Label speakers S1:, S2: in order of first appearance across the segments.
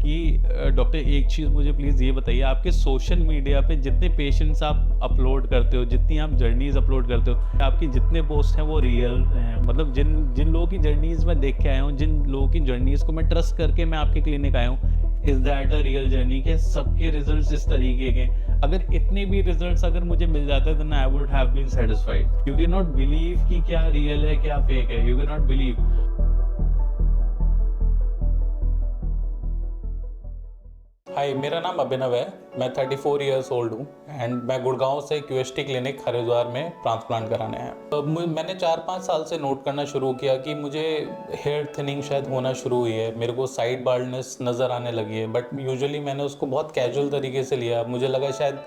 S1: कि डॉक्टर एक चीज़ मुझे प्लीज़ ये बताइए, आपके सोशल मीडिया पे जितने पेशेंट्स आप अपलोड करते हो, जितनी आप जर्नीज़ अपलोड करते हो, आपकी जितने पोस्ट हैं वो रियल हैं? मतलब जिन जिन लोगों की जर्नीज़ मैं देख के आया हूँ, जिन लोगों की जर्नीज़ को मैं ट्रस्ट करके मैं आपके क्लिनिक आया हूँ, is that a real journey? के सबके रिजल्ट्स इस तरीके के? अगर इतने भी रिजल्ट्स अगर मुझे मिल जाते then I would have been satisfied. You can not believe कि क्या रियल है क्या फेक है, you can not believe.
S2: Hi, मेरा नाम अभिनव है। मैं 34 ईयर्स ओल्ड हूँ एंड मैं गुड़गांव से क्यूएसटी क्लिनिक हरिद्वार में ट्रांसप्लांट कराने आया। मैंने 4-5 साल से नोट करना शुरू किया कि मुझे हेयर थिनिंग शायद होना शुरू हुई है, मेरे को साइड बाल्डनेस नज़र आने लगी है, बट यूजुअली मैंने उसको बहुत कैजुअल तरीके से लिया। मुझे लगा शायद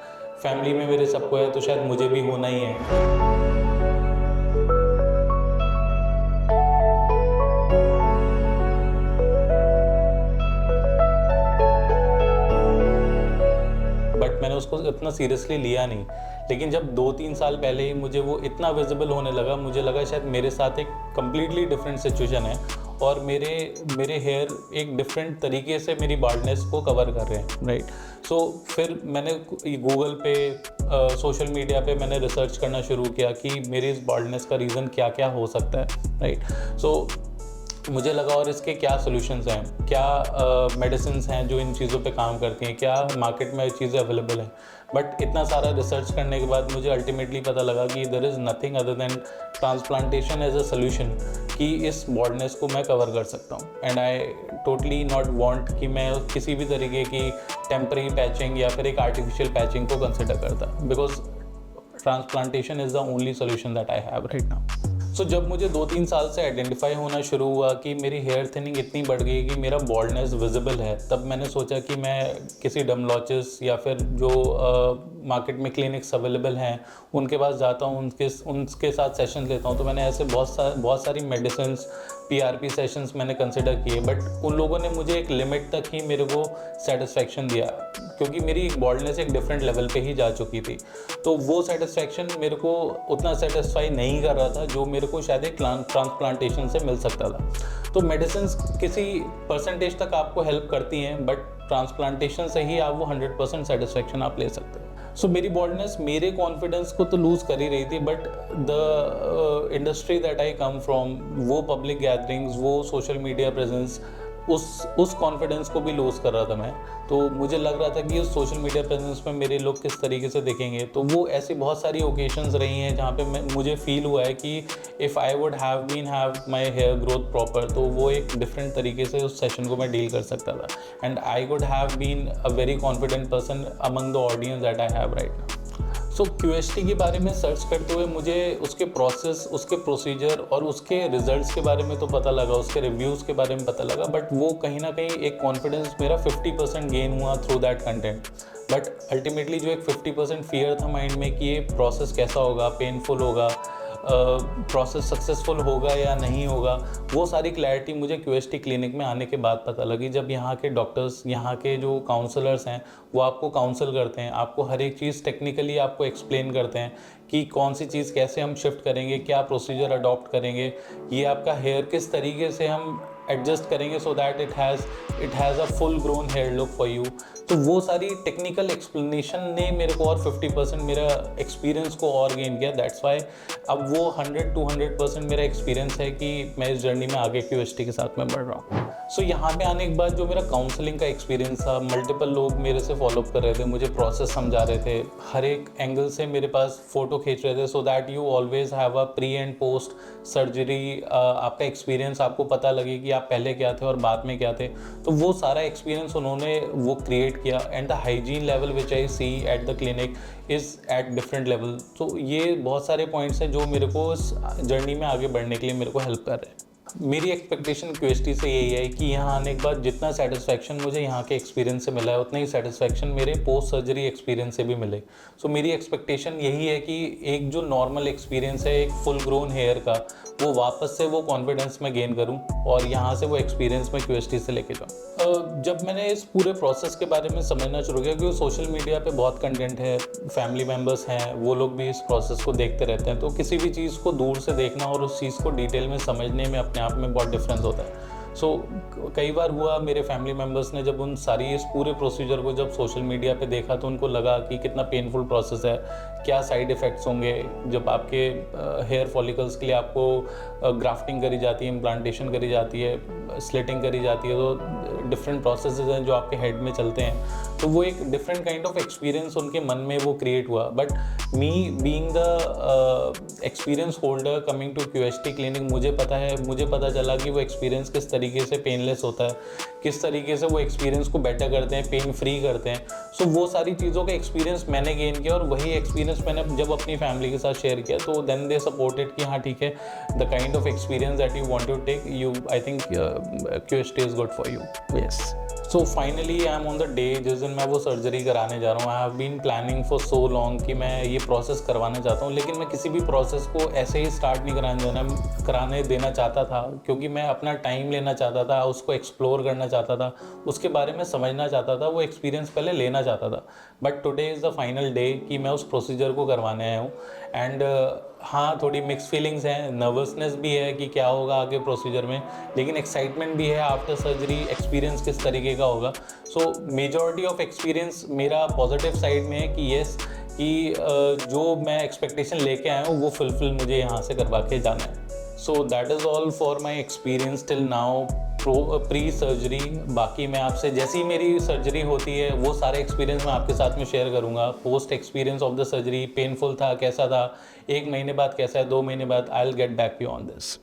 S2: फैमिली में मेरे सबको है तो शायद मुझे भी होना ही है। बट मैंने उसको इतना सीरियसली लिया नहीं। लेकिन जब 2-3 साल पहले ही मुझे वो इतना विजिबल होने लगा, मुझे लगा शायद मेरे साथ एक कम्प्लीटली डिफरेंट सिचुएशन है और मेरे हेयर एक डिफरेंट तरीके से मेरी बाल्डनेस को कवर कर रहे हैं, राइट। सो फिर मैंने गूगल पे, सोशल मीडिया पे मैंने रिसर्च करना शुरू किया कि मेरी इस बाल्डनेस का रीज़न क्या क्या हो सकता है, राइट। सो मुझे लगा और इसके क्या सॉल्यूशंस हैं, क्या मेडिसिन्स हैं जो इन चीज़ों पे काम करती हैं, क्या मार्केट में चीज़ें अवेलेबल हैं। बट इतना सारा रिसर्च करने के बाद मुझे अल्टीमेटली पता लगा कि there is nothing other than transplantation as a solution, कि इस बॉल्डनेस को मैं कवर कर सकता हूँ। And I totally not want कि मैं किसी भी तरीके की टेम्पररी पैचिंग या फिर एक आर्टिफिशियल पैचिंग को कंसिडर करता, because transplantation is the only solution that I have right now. So जब मुझे 2-3 साल से आइडेंटिफाई होना शुरू हुआ कि मेरी हेयर थिनिंग इतनी बढ़ गई कि मेरा बॉल्डनेस विजिबल है, तब मैंने सोचा कि मैं किसी डर्मेटोलॉजिस्ट या फिर जो मार्केट में क्लिनिक्स अवेलेबल हैं उनके पास जाता हूँ, उनके साथ सेशन लेता हूँ। तो मैंने ऐसे बहुत सारी मेडिसिन्स, पीआरपी सेशंस मैंने कंसिडर किए, बट उन लोगों ने मुझे एक लिमिट तक ही मेरे को सेटिस्फेक्शन दिया, क्योंकि मेरी बॉल्डनेस एक डिफरेंट लेवल पे ही जा चुकी थी। तो वो सेटिस्फेक्शन मेरे को उतना सेटिस्फाई नहीं कर रहा था जो मेरे को शायद एक ट्रांसप्लांटेशन से मिल सकता था। तो मेडिसिन्स किसी परसेंटेज तक आपको हेल्प करती हैं, बट ट्रांसप्लांटेशन से ही आप वो 100% सेटिस्फेक्शन आप ले सकते हो। सो मेरी बॉल्डनेस मेरे कॉन्फिडेंस को तो लूज़ कर ही रही थी, but the industry that I come from, वो पब्लिक गैदरिंग्स, वो सोशल मीडिया प्रेजेंस, उस कॉन्फिडेंस को भी लूज़ कर रहा था मैं। तो मुझे लग रहा था कि उस सोशल मीडिया प्रेजेंस में मेरे लोग किस तरीके से देखेंगे। तो वो ऐसी बहुत सारी ओकेशंस रही हैं जहाँ पे मुझे फील हुआ है कि if I would have my hair growth proper, तो वो एक डिफरेंट तरीके से उस सेशन को मैं डील कर सकता था। And I would have been a very confident person among the audience that I have right now. So QST के बारे में सर्च करते हुए मुझे उसके प्रोसेस, उसके प्रोसीजर और उसके रिजल्ट्स के बारे में तो पता लगा, उसके रिव्यूज़ के बारे में पता लगा, बट वो कहीं ना कहीं एक कॉन्फिडेंस मेरा 50% गेन हुआ through that content. But ultimately जो एक 50% फियर था माइंड में कि ये प्रोसेस कैसा होगा, पेनफुल होगा, प्रोसेस सक्सेसफुल होगा या नहीं होगा, वो सारी क्लैरिटी मुझे क्यूएसटी क्लिनिक में आने के बाद पता लगी, जब यहाँ के डॉक्टर्स, यहाँ के जो काउंसलर्स हैं वो आपको काउंसल करते हैं, आपको हर एक चीज़ टेक्निकली आपको एक्सप्लेन करते हैं कि कौन सी चीज़ कैसे हम शिफ्ट करेंगे, क्या प्रोसीजर अडॉप्ट करेंगे, ये आपका हेयर किस तरीके से हम एडजस्ट करेंगे so that it has a full grown hair look for you. तो वो सारी टेक्निकल एक्सप्लेनेशन ने मेरे को और 50% मेरा एक्सपीरियंस को और गेन किया। दैट्स वाई अब वो 100-200% मेरा एक्सपीरियंस है कि मैं इस जर्नी में आगे क्यूएसटी के साथ में बढ़ रहा हूँ। सो यहाँ पे आने के बाद जो मेरा काउंसलिंग का एक्सपीरियंस था, मल्टीपल लोग मेरे से फॉलोअप कर रहे थे, मुझे प्रोसेस समझा रहे थे, हर एक एंगल से मेरे पास फ़ोटो खींच रहे थे, so that you always have a pre and post surgery, आपका एक्सपीरियंस आपको पता लगे कि आप पहले क्या थे और बाद में क्या थे। तो वो सारा एक्सपीरियंस उन्होंने वो क्रिएट किया। And the hygiene level which I see at the clinic is at different level. तो ये बहुत सारे पॉइंट्स हैं जो मेरे को इस जर्नी में आगे बढ़ने के लिए मेरे को हेल्प कर रहे हैं। मेरी एक्सपेक्टेशन क्यूएसटी से यही है कि यहाँ आने के बाद जितना सेटिस्फैक्शन मुझे यहाँ के एक्सपीरियंस से मिला है, उतना ही सेटिस्फैक्शन मेरे पोस्ट सर्जरी एक्सपीरियंस से भी मिले। सो मेरी एक्सपेक्टेशन यही है कि एक जो नॉर्मल एक्सपीरियंस है एक फुल ग्रोन हेयर का, वो वापस से वो कॉन्फिडेंस में गेन करूँ और यहाँ से वो एक्सपीरियंस में क्यूएसटी से लेके जाऊँ। जब मैंने इस पूरे प्रोसेस के बारे में समझना शुरू किया, क्योंकि सोशल मीडिया पे बहुत कंटेंट है, फैमिली मेम्बर्स हैं, वो लोग भी इस प्रोसेस को देखते रहते हैं, तो किसी भी चीज़ को दूर से देखना और उस चीज़ को डिटेल में समझने में अपने आप में बहुत डिफरेंस होता है। सो कई बार हुआ मेरे फैमिली मेम्बर्स ने जब उन सारी इस पूरे प्रोसीजर को जब सोशल मीडिया पे देखा तो उनको लगा कि कितना पेनफुल प्रोसेस है, क्या साइड इफ़ेक्ट्स होंगे जब आपके हेयर फॉलिकल्स के लिए आपको ग्राफ्टिंग करी जाती है, इम्प्लांटेशन करी जाती है, स्लिटिंग करी जाती है, तो डिफरेंट प्रोसेसेस हैं जो आपके हेड में चलते हैं। तो वो एक डिफरेंट काइंड ऑफ एक्सपीरियंस उनके मन में वो क्रिएट हुआ। But me being the experience holder coming to QHT clinic, मुझे पता चला कि वो एक्सपीरियंस किस तरीके से पेनलेस होता है, किस तरीके से वो एक्सपीरियंस को बेटर करते हैं, पेन फ्री करते हैं। सो वो सारी चीज़ों का एक्सपीरियंस मैंने गेन किया और वही एक्सपीरियंस मैंने जब अपनी फैमिली के साथ शेयर किया तो देन दे सपोर्टेड कि हाँ ठीक है, the kind of experience that you want to take, you I think QHT is good for you.
S1: Yes.
S2: So finally I am on the day जिस दिन मैं वो सर्जरी कराने जा रहा हूँ। I have been planning for so long कि मैं ये प्रोसेस करवाना चाहता हूँ, लेकिन मैं किसी भी प्रोसेस को ऐसे ही स्टार्ट नहीं कराने देना चाहता था, क्योंकि मैं अपना टाइम लेना चाहता था, उसको एक्सप्लोर करना चाहता था, उसके बारे में समझना चाहता था, वो एक्सपीरियंस पहले लेना चाहता था। But today is the final day कि मैं उस प्रोसीजर को करवाने आया हूँ। एंड हाँ, थोड़ी मिक्स फीलिंग्स हैं, नर्वसनेस भी है कि क्या होगा आगे प्रोसीजर में, लेकिन एक्साइटमेंट भी है आफ्टर सर्जरी, एक्सपीरियंस किस तरीके का होगा। सो मेजॉरिटी ऑफ एक्सपीरियंस मेरा पॉजिटिव साइड में है कि येस, कि जो मैं एक्सपेक्टेशन लेके आया हूँ वो फुलफिल मुझे यहाँ से करवा के जाना है। So that is all for my experience till now pre surgery. बाकी मैं आपसे जैसी ही मेरी सर्जरी होती है वो सारे एक्सपीरियंस मैं आपके साथ में शेयर करूंगा। Post experience of the surgery, painful था, कैसा था, 1 महीने बाद कैसा है, 2 महीने बाद, I will get back to you on this.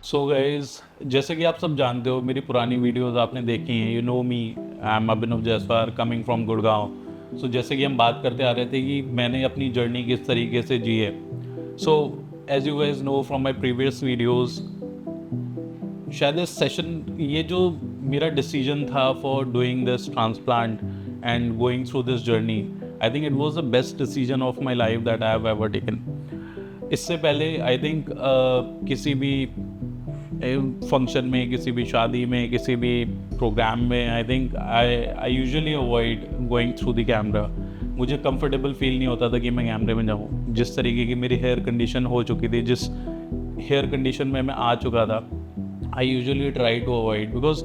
S1: So guys, जैसे कि आप सब जानते हो, मेरी पुरानी वीडियोस आपने देखी हैं, you know me, I am Abhinav Jaiswar coming from Gurgaon. So जैसे कि हम बात करते आ रहे थे कि मैंने अपनी जर्नी किस तरीके से जी है। So as you guys know from my previous videos, शायद इस सेशन, ये जो मेरा डिसीजन था for doing this transplant and going through this journey, I think it was the best decision of my life that I have ever taken. इससे पहले I think किसी भी फंक्शन में, किसी भी शादी में, किसी भी प्रोग्राम में, आई think I usually avoid going through the camera. मुझे कंफर्टेबल फील नहीं होता था कि मैं कैमरे में जाऊँ। जिस तरीके की मेरी हेयर कंडीशन हो चुकी थी, जिस हेयर कंडीशन में मैं आ चुका था, I usually try to avoid, because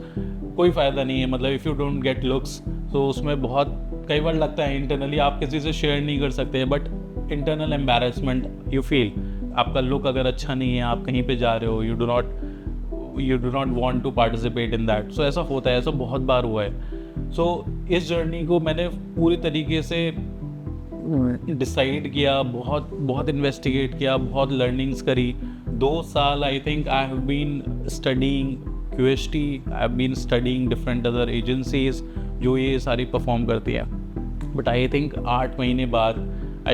S1: कोई फ़ायदा नहीं है। मतलब if you don't get looks, तो उसमें बहुत कई बार लगता है इंटरनली आप किसी से शेयर नहीं कर सकते, but internal embarrassment you feel. आपका लुक अगर अच्छा नहीं है, आप कहीं पे जा रहे हो, you do not want to participate in that. So ऐसा होता है, ऐसा बहुत बार हुआ है। सो इस जर्नी को मैंने पूरी तरीके से डिसाइड किया, बहुत इन्वेस्टिगेट किया, बहुत लर्निंग्स करी। 2 साल I think I have been studying QHT, I have been studying different other agencies जो ये सारी परफॉर्म करती है। बट आई थिंक 8 महीने बाद I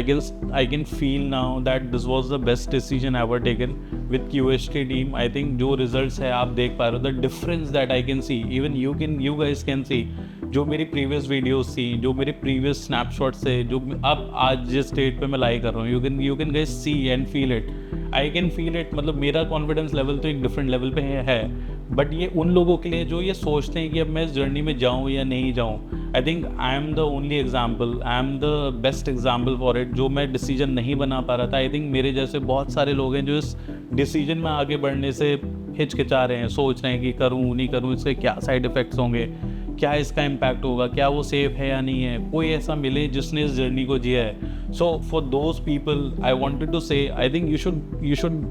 S1: can feel now that this was the best decision ever taken with QHT team. I think जो results है आप देख पा रहे हो, the difference that I can see, even you guys can see, जो मेरी previous videos थी, जो मेरे previous snapshots थे, जो अब आज जिस state पे मैं लाई कर रहा हूँ, you can guys see and feel it. I can feel it। मतलब मेरा confidence level तो एक different level पे है। बट ये उन लोगों के लिए जो ये सोचते हैं कि अब मैं इस जर्नी में जाऊँ या नहीं जाऊँ, आई think I am the only example, I am the best example for it. जो मैं डिसीजन नहीं बना पा रहा था, आई थिंक मेरे जैसे बहुत सारे लोग हैं जो इस डिसीजन में आगे बढ़ने से हिचकिचा रहे हैं, सोच रहे हैं कि करूँ नहीं करूँ, इसके क्या साइड इफ़ेक्ट्स होंगे, क्या इसका इम्पैक्ट होगा, क्या वो सेफ है या नहीं है। कोई ऐसा मिले जिसने इस जर्नी को जिया है। So for those people I wanted to say, I think you should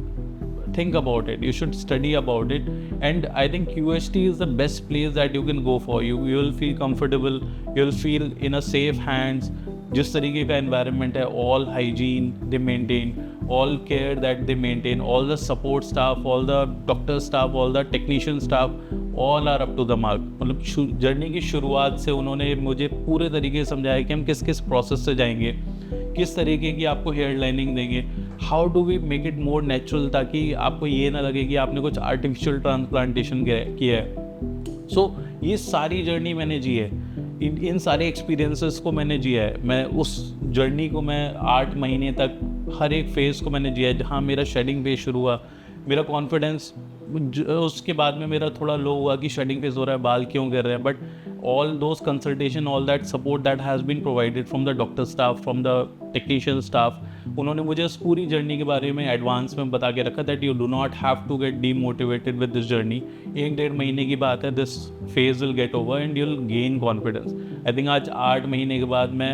S1: think about it, you should study about it, and I think QHT is the best place that you can go for. You will feel comfortable, you'll feel in a safe hands. जिस तरीके का environment है, all hygiene they maintain, all care that they maintain, all the support staff, all the doctor staff, all the technician staff, all are up to the mark। मतलब journey की शुरुआत से उन्होंने मुझे पूरे तरीके से समझाया कि हम किस किस प्रोसेस से जाएंगे, किस तरीके की आपको हेयर लाइनिंग देंगे, how do we make it more natural, ताकि आपको ये ना लगे कि आपने कुछ आर्टिफिशियल ट्रांसप्लांटेशन किया है। सो ये सारी जर्नी मैंने जी है, इन सारे एक्सपीरियंसेस को मैंने जिया है। मैं उस जर्नी को मैं 8 महीने तक हर एक फेज़ को मैंने जिया है। जहाँ मेरा शेडिंग फेज शुरू हुआ, मेरा कॉन्फिडेंस उसके बाद में मेरा थोड़ा लो हुआ कि शेडिंग फेज हो रहा है, बाल क्यों गिर रहे हैं, but all those consultation, all that support that has been provided from the doctor staff, from the technician staff, उन्होंने मुझे उस पूरी जर्नी के बारे में एडवांस में बता के रखा that you do not have to get demotivated with this journey। 1-1.5 महीने की बात है, this phase will get over and you'll gain confidence। I think आज 8 महीने के बाद मैं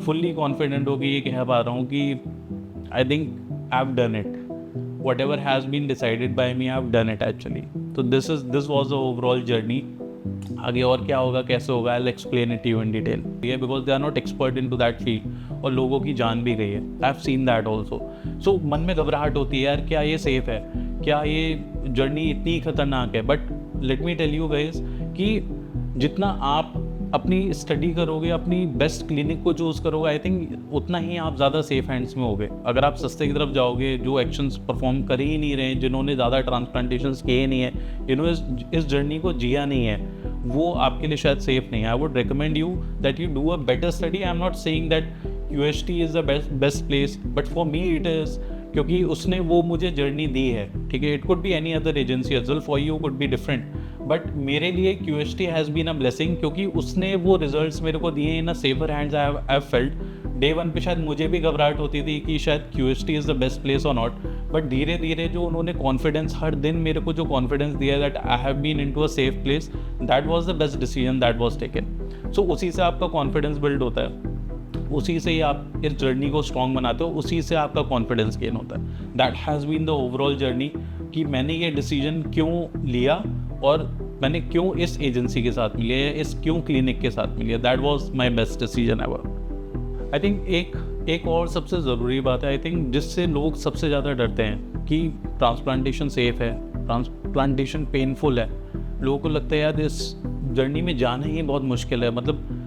S1: fully confident होकर ये कह पा रहा हूँ कि I think I've done it, whatever has been decided by me, I've done it actually। तो this was the overall journey। आगे और क्या होगा, कैसे होगा, I'll explain it to you in detail, because they are not expert into that field, और लोगों की जान भी गई है। I've seen that also। So मन में घबराहट होती है, यार क्या ये सेफ है, क्या ये जर्नी इतनी खतरनाक है, but let me tell you guys कि जितना आप अपनी स्टडी करोगे, अपनी बेस्ट क्लिनिक को चूज़ करोगे, आई थिंक उतना ही आप ज़्यादा सेफ हैंड्स में होगे। अगर आप सस्ते की तरफ जाओगे, जो एक्शंस परफॉर्म कर ही नहीं रहे, जिन्होंने ज़्यादा ट्रांसप्लांटेशंस किए नहीं है, जिन्होंने इस जर्नी को जिया नहीं है, वो आपके लिए शायद सेफ नहीं है। I would recommend you that you do a better study. I am not saying that UHT is the best place, but for me it is, क्योंकि उसने वो मुझे जर्नी दी है, ठीक है। It could be any other agency as well, for you could be different, but मेरे लिए QHT has been a blessing, क्योंकि उसने वो रिजल्ट्स मेरे को दिए in a safer hands. I have felt day 1 पे शायद मुझे भी घबराहट होती थी कि शायद QHT is the best place और नॉट, बट धीरे धीरे जो उन्होंने कॉन्फिडेंस, हर दिन मेरे को जो कॉन्फिडेंस दिया that I have been into a safe place, that was the best decision that was taken. So उसी से आपका कॉन्फिडेंस बिल्ड होता है, उसी से ही आप इस जर्नी को स्ट्रॉन्ग बनाते हो, उसी से आपका कॉन्फिडेंस गेन होता है। That has been the overall journey कि मैंने ये डिसीजन क्यों लिया और मैंने क्यों इस एजेंसी के साथ मिली है, इस क्यों क्लिनिक के साथ मिली है। That was my best decision ever. I think एक और सबसे ज़रूरी बात है, आई थिंक जिससे लोग सबसे ज़्यादा डरते हैं कि ट्रांसप्लांटेशन सेफ़ है, ट्रांसप्लांटेशन पेनफुल है। लोगों को लगता है यार इस जर्नी में जाना ही बहुत मुश्किल है। मतलब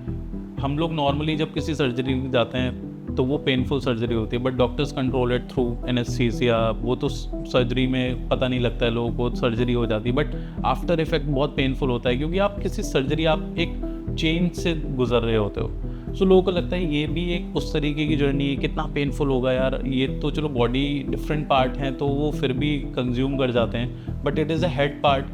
S1: हम लोग नॉर्मली जब किसी सर्जरी में जाते हैं तो वो पेनफुल सर्जरी होती है, but doctors control it through anaesthesia. वो तो सर्जरी में पता नहीं लगता है लोगों को, सर्जरी हो जाती है, बट आफ्टर इफेक्ट बहुत पेनफुल होता है, क्योंकि आप किसी सर्जरी, आप एक चेंज से गुजर रहे होते हो। सो लोगों को लगता है ये भी एक उस तरीके की जर्नी है, कितना पेनफुल होगा यार, ये तो चलो बॉडी डिफरेंट पार्ट हैं तो वो फिर भी कंज्यूम कर जाते हैं, but it is a head part.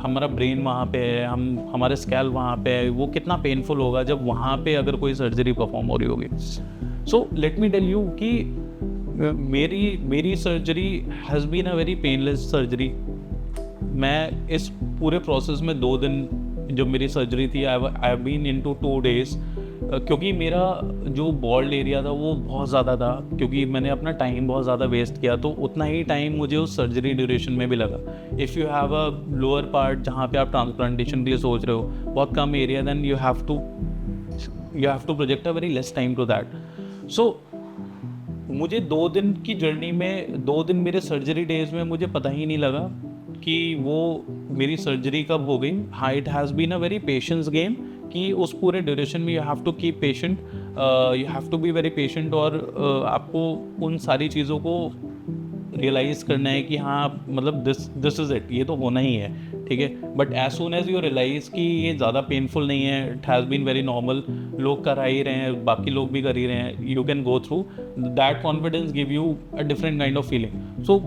S1: हमारा ब्रेन वहाँ पे है, हमारे स्कैल वहाँ पे है, वो कितना पेनफुल होगा जब वहाँ पे अगर कोई सर्जरी परफॉर्म हो रही होगी। So let me tell you कि मेरी surgery has been a very painless surgery. मैं इस पूरे प्रोसेस में 2 दिन जब मेरी सर्जरी थी, I have been into 2 days, क्योंकि मेरा जो बॉल्ड एरिया था वो बहुत ज़्यादा था, क्योंकि मैंने अपना टाइम बहुत ज़्यादा वेस्ट किया, तो उतना ही टाइम मुझे उस सर्जरी ड्यूरेशन में भी लगा। If you have a lower part जहाँ पे आप ट्रांसप्लांटेशन के लिए सोच रहे हो, बहुत कम area, then you have to project a very less time to that. So मुझे 2 दिन की जर्नी में, 2 दिन मेरे सर्जरी डेज में मुझे पता ही नहीं लगा कि वो मेरी सर्जरी कब हो गई। हाँ, it has been a very patience game कि उस पूरे ड्यूरेशन में you have to keep patient, you have to be very patient, और आपको उन सारी चीज़ों को रियलाइज़ करना है कि हाँ मतलब दिस इज़ इट, ये तो होना ही है, ठीक है। But as soon as you realise कि ये ज़्यादा पेनफुल नहीं है, it has been very normal, लोग कर ही रहे हैं, बाकी लोग भी कर ही रहे हैं, you can go through that, confidence give you a different kind of feeling. So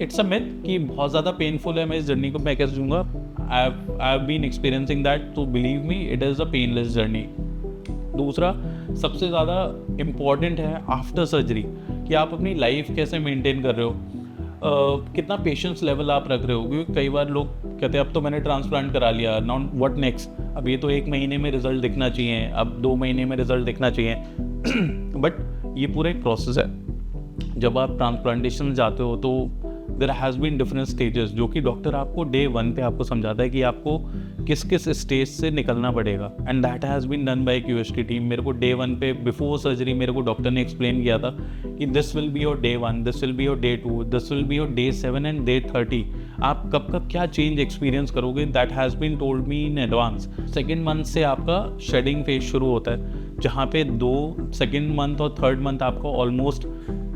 S1: it's a myth कि बहुत ज़्यादा पेनफुल है, मैं इस जर्नी को मैं कैसे दूंगा। I have been experiencing that, तो believe me it is a painless journey. दूसरा सबसे ज़्यादा इम्पॉर्टेंट है आफ्टर सर्जरी कि आप अपनी लाइफ कैसे मेंटेन कर रहे हो, कितना पेशेंस लेवल आप रख रहे हो। क्योंकि कई बार लोग कहते हैं अब तो मैंने ट्रांसप्लांट करा लिया, नाउ व्हाट नेक्स्ट, अब ये तो 1 महीने में रिजल्ट दिखना चाहिए, अब 2 महीने में रिजल्ट दिखना चाहिए। बट ये पूरा एक प्रोसेस है। जब आप ट्रांसप्लांटेशन जाते हो तो there has been different stages, जो कि डॉक्टर आपको डे 1 पे आपको समझाता है कि आपको किस किस स्टेज से निकलना पड़ेगा, and that has been done by QHT team. मेरे को डे 1 पे बिफोर सर्जरी मेरे को डॉक्टर ने एक्सप्लेन किया था कि this will be your day 1, this will be your day 2, this will be your day 7 and day 30। आप कब कब क्या चेंज एक्सपीरियंस करोगे, that has been told me in advance. 2nd month से आपका शेडिंग फेज शुरू होता है, जहाँ पे 2nd मंथ और 3rd मंथ आपका ऑलमोस्ट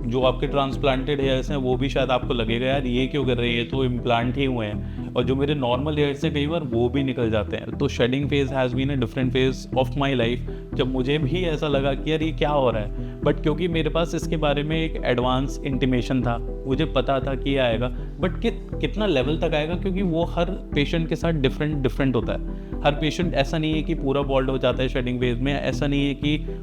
S1: जो आपके ट्रांसप्लांटेड हेयर्स हैं वो भी शायद आपको लगेगा यार ये क्यों कर रहे हैं, ये तो इम्प्लांट ही हुए हैं, और जो मेरे नॉर्मल हेयर्स हैं कई बार वो भी निकल जाते हैं। तो shedding phase has been a different phase of my life, जब मुझे भी ऐसा लगा कि यार ये क्या हो रहा है, बट क्योंकि मेरे पास इसके बारे में एक एडवांस इंटीमेशन था, मुझे पता था कि ये आएगा, बट कितना लेवल तक आएगा, क्योंकि वो हर पेशेंट के साथ डिफरेंट होता है। हर पेशेंट ऐसा नहीं है कि पूरा बॉल्ड हो जाता है शेडिंग फेज में, ऐसा नहीं है कि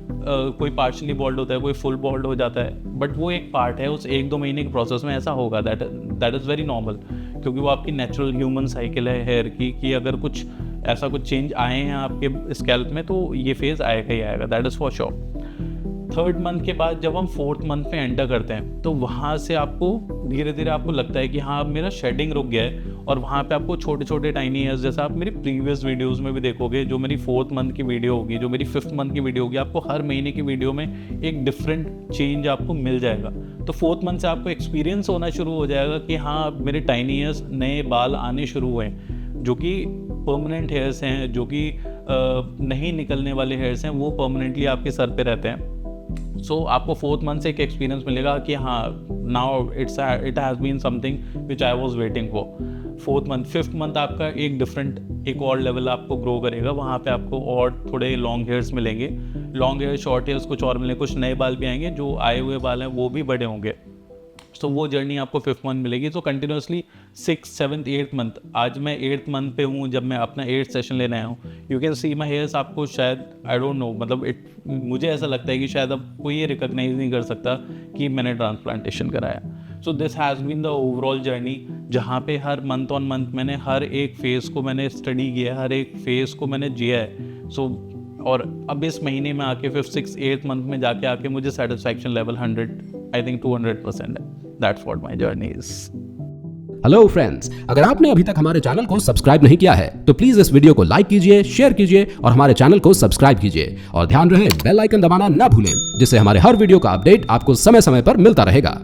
S1: कोई पार्शली बॉल्ड होता है, कोई फुल बॉल्ड हो जाता है, बट वो एक पार्ट है, उस 1-2 महीने के प्रोसेस में ऐसा होगा। दैट इज़ वेरी नॉर्मल, क्योंकि वो आपकी नेचुरल ह्यूमन साइकिल है हेयर की, कि अगर कुछ ऐसा कुछ चेंज आए हैं आपके स्कैल्प में तो ये फेज़ आएगा ही आएगा, that is for sure. 3rd month के बाद जब हम 4th मंथ में एंटर करते हैं तो वहाँ से आपको धीरे धीरे आपको लगता है कि हाँ अब मेरा शेडिंग रुक गया है, और वहाँ पे आपको छोटे छोटे टाइनी हेयर्स, जैसा आप मेरी प्रीवियस वीडियोस में भी देखोगे, जो मेरी 4th मंथ की वीडियो होगी, जो मेरी 5th मंथ की वीडियो होगी, आपको हर महीने की वीडियो में एक डिफरेंट चेंज आपको मिल जाएगा। तो 4th मंथ से आपको एक्सपीरियंस होना शुरू हो जाएगा कि हाँ अब मेरे टाइनी हेयर्स, नए बाल आने शुरू हुए हैं, जो कि परमानेंट हेयर्स हैं, जो कि नहीं निकलने वाले हेयर्स हैं, वो परमानेंटली आपके सर पे रहते हैं। सो आपको 4th मंथ से एक एक्सपीरियंस मिलेगा कि हाँ now it has been something which I was waiting for. 4th month 5th month आपका एक डिफरेंट एक और लेवल आपको ग्रो करेगा, वहाँ पे आपको और थोड़े लॉन्ग हेयर्स मिलेंगे, लॉन्ग हेयर शॉर्ट हेयर्स कुछ और मिलेंगे, कुछ नए बाल भी आएंगे, जो आए हुए बाल हैं वो भी बड़े होंगे। तो वो जर्नी आपको 5th मंथ मिलेगी। तो continuously 6th 7th 8th month, आज मैं 8th मंथ पे हूँ जब मैं अपना 8th सेशन लेने आया हूँ। You can see my hairs, आपको शायद आई डोंट नो, मतलब मुझे ऐसा लगता है कि शायद अब कोई ये रिकॉग्नाइज नहीं कर सकता कि मैंने ट्रांसप्लांटेशन कराया। So this has been the overall journey, जहाँ पे हर मंथ ऑन मंथ मैंने हर एक फेज़ को मैंने स्टडी किया, हर एक फेज़ को मैंने जिया है। सो और अब इस महीने में आके 5th 6th 8th मंथ में जाके आके मुझे सेटिस्फैक्शन लेवल 100 आई थिंक 200% है। That's what my journey is.
S3: Hello friends, अगर आपने अभी तक हमारे चैनल को सब्सक्राइब नहीं किया है तो प्लीज इस वीडियो को लाइक कीजिए, शेयर कीजिए और हमारे चैनल को सब्सक्राइब कीजिए, और ध्यान रहे बेल आइकन दबाना ना भूलें, जिससे हमारे हर वीडियो का अपडेट आपको समय समय पर मिलता रहेगा।